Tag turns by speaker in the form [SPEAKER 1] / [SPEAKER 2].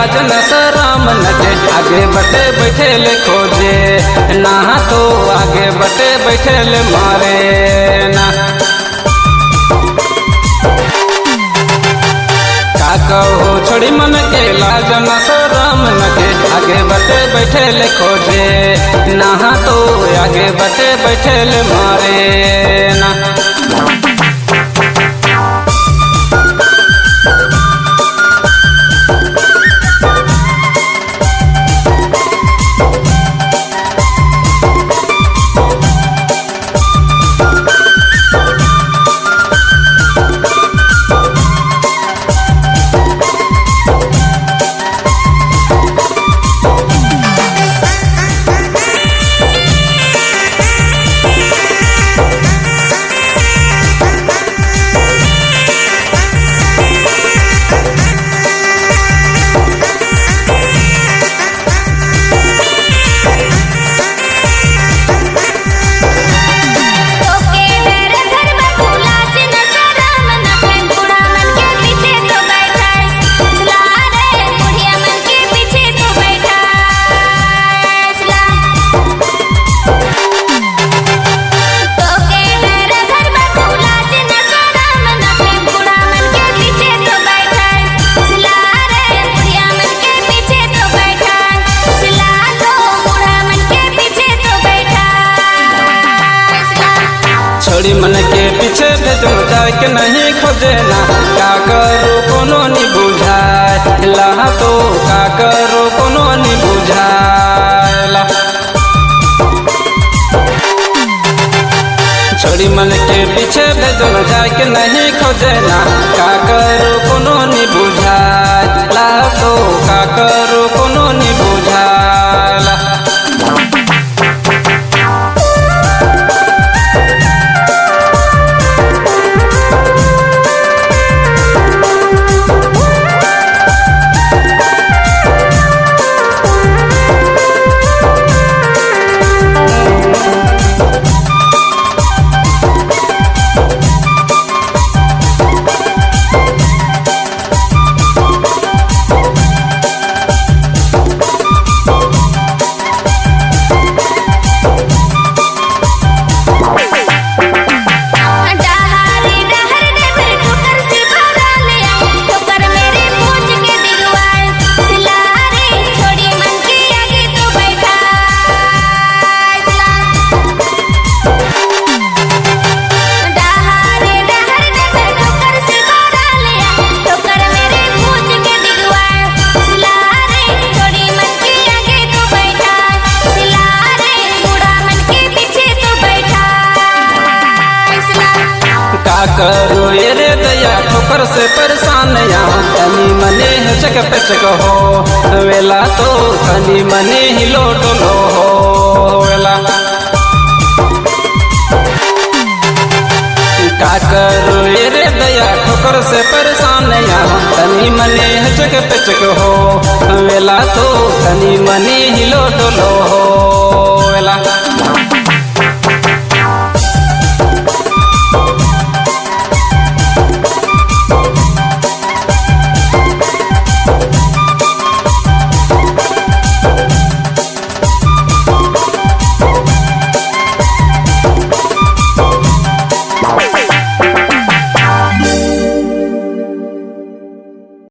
[SPEAKER 1] लाज न शरम न के आगे बटे बैठे ले खोजे ना तो आगे बटे बैठे ले मारे ना का कहो छोड़ी मन के लाज न शरम न के आगे बटे बैठे ले खोजे ना तो आगे बटे बैठे ले मारे ना छोड़ी मन के पीछे भेजम जाए के नहीं खोजे ना का करो कोनो नहीं बुझाए ला तो का करो कोनो नहीं बुझाए छोड़ी मन के पीछे भेजम जाए के नहीं खोजे ना का करो कोनो नहीं बुझाए ला तो का करो कोनो नहीं बुझाए करो ये रे दया ठोकर से परेशान यहाँ तनी मने चक पचक हो वेला तो तनी मने हिलो डोलो हो वेला का करो ये रे दया ठोकर से परेशान यहाँ तनी मने चक पचक हो वेला तो तनी मने हिलो डोलो हो